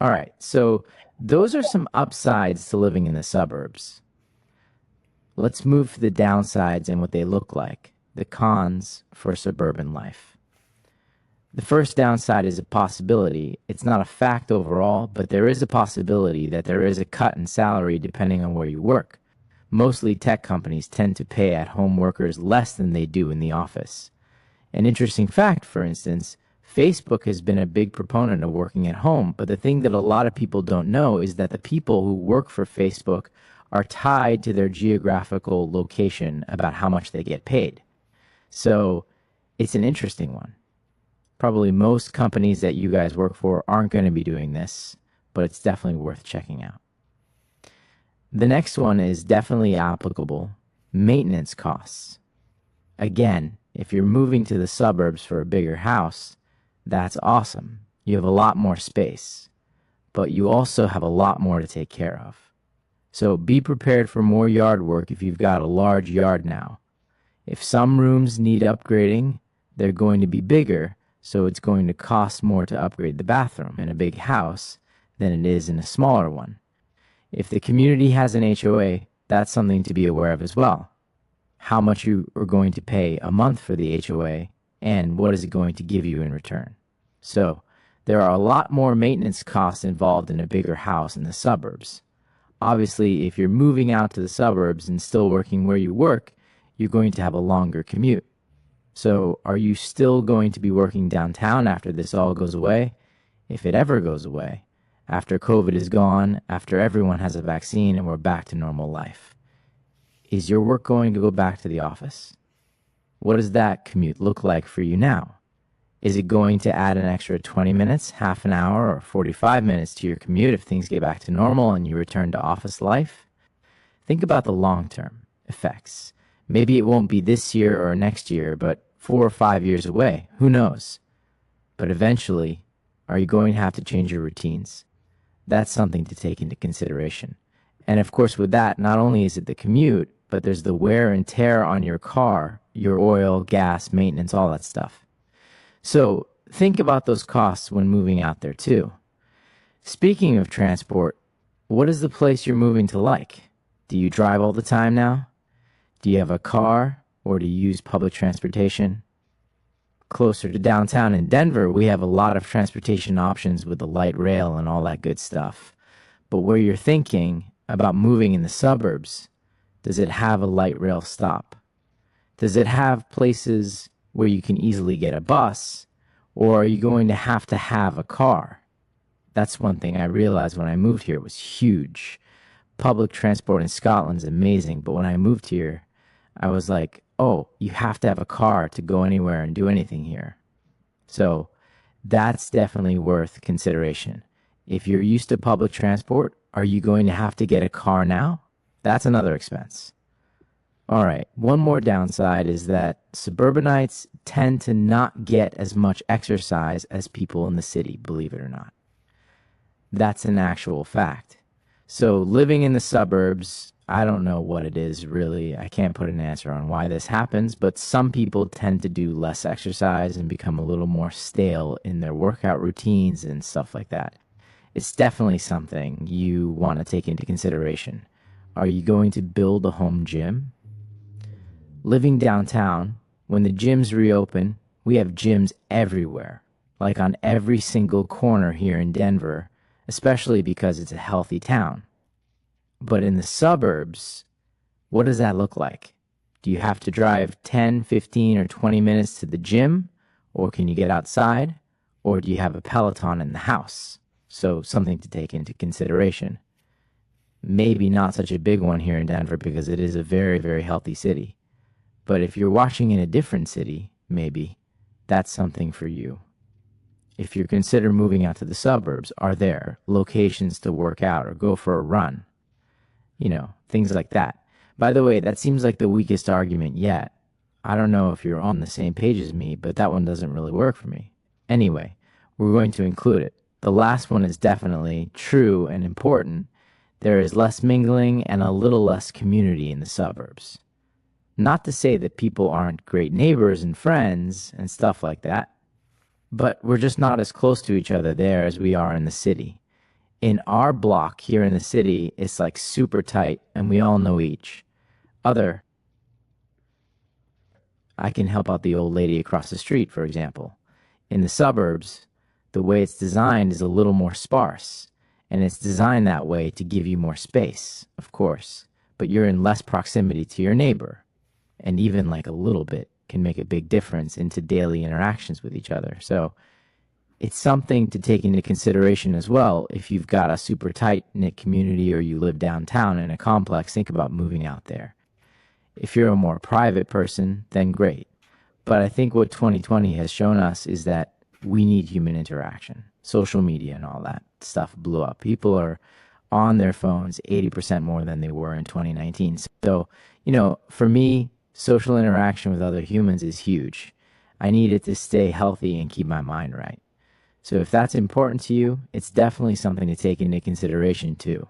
All right, so those are some upsides to living in the suburbs. Let's move to the downsides and what they look like, the cons for suburban life. The first downside is a possibility. It's not a fact overall, but there is a possibility that there is a cut in salary depending on where you work. Mostly tech companies tend to pay at-home workers less than they do in the office. An interesting fact, for instance, Facebook has been a big proponent of working at home, but the thing that a lot of people don't know is that the people who work for Facebook are tied to their geographical location about how much they get paid. So it's an interesting one. Probably most companies that you guys work for aren't going to be doing this, but it's definitely worth checking out. The next one is definitely applicable, maintenance costs. Again, if you're moving to the suburbs for a bigger house, that's awesome. You have a lot more space, but you also have a lot more to take care of. So be prepared for more yard work if you've got a large yard now. If some rooms need upgrading, they're going to be bigger, so it's going to cost more to upgrade the bathroom in a big house than it is in a smaller one. If the community has an HOA, that's something to be aware of as well. How much you are going to pay a month for the HOA, and what is it going to give you in return. So there are a lot more maintenance costs involved in a bigger house in the suburbs. Obviously, if you're moving out to the suburbs and still working where you work, you're going to have a longer commute. So are you still going to be working downtown after this all goes away? If it ever goes away, after COVID is gone, after everyone has a vaccine and we're back to normal life. Is your work going to go back to the office? What does that commute look like for you now? Is it going to add an extra 20 minutes, half an hour, or 45 minutes to your commute if things get back to normal and you return to office life? Think about the long-term effects. Maybe it won't be this year or next year, but 4 or 5 years away. Who knows? But eventually, are you going to have to change your routines? That's something to take into consideration. And of course, with that, not only is it the commute, but there's the wear and tear on your car, your oil, gas, maintenance, all that stuff. So think about those costs when moving out there too. Speaking of transport, what is the place you're moving to like? Do you drive all the time now? Do you have a car, or do you use public transportation? Closer to downtown in Denver, we have a lot of transportation options with the light rail and all that good stuff. But where you're thinking about moving in the suburbs, does it have a light rail stop? Does it have places where you can easily get a bus, or are you going to have a car? That's one thing I realized when I moved here was huge. Public transport in Scotland is amazing, but when I moved here, I was like, oh, you have to have a car to go anywhere and do anything here. So that's definitely worth consideration. If you're used to public transport, are you going to have to get a car now? That's another expense. All right, one more downside is that suburbanites tend to not get as much exercise as people in the city, believe it or not. That's an actual fact. So living in the suburbs, I don't know what it is really. I can't put an answer on why this happens, but some people tend to do less exercise and become a little more stale in their workout routines and stuff like that. It's definitely something you want to take into consideration. Are you going to build a home gym? Living downtown, when the gyms reopen, we have gyms everywhere, like on every single corner here in Denver, especially because it's a healthy town. But in the suburbs, what does that look like? Do you have to drive 10, 15, or 20 minutes to the gym? Or can you get outside? Or do you have a Peloton in the house? So something to take into consideration. Maybe not such a big one here in Denver because it is a very, very healthy city. But if you're watching in a different city, maybe, that's something for you. If you consider moving out to the suburbs, are there locations to work out or go for a run? You know, things like that. By the way, that seems like the weakest argument yet. I don't know if you're on the same page as me, but that one doesn't really work for me. Anyway, we're going to include it. The last one is definitely true and important. There is less mingling and a little less community in the suburbs. Not to say that people aren't great neighbors and friends and stuff like that, but we're just not as close to each other there as we are in the city. In our block here in the city, it's like super tight and we all know each other. I can help out the old lady across the street, for example. In the suburbs, the way it's designed is a little more sparse, and it's designed that way to give you more space, of course, but you're in less proximity to your neighbor, and even like a little bit can make a big difference into daily interactions with each other. So it's something to take into consideration as well. If you've got a super tight knit community or you live downtown in a complex, think about moving out there. If you're a more private person, then great. But I think what 2020 has shown us is that we need human interaction. Social media and all that stuff blew up. People are on their phones 80% more than they were in 2019. So, for me, social interaction with other humans is huge. I need it to stay healthy and keep my mind right. So if that's important to you, it's definitely something to take into consideration too.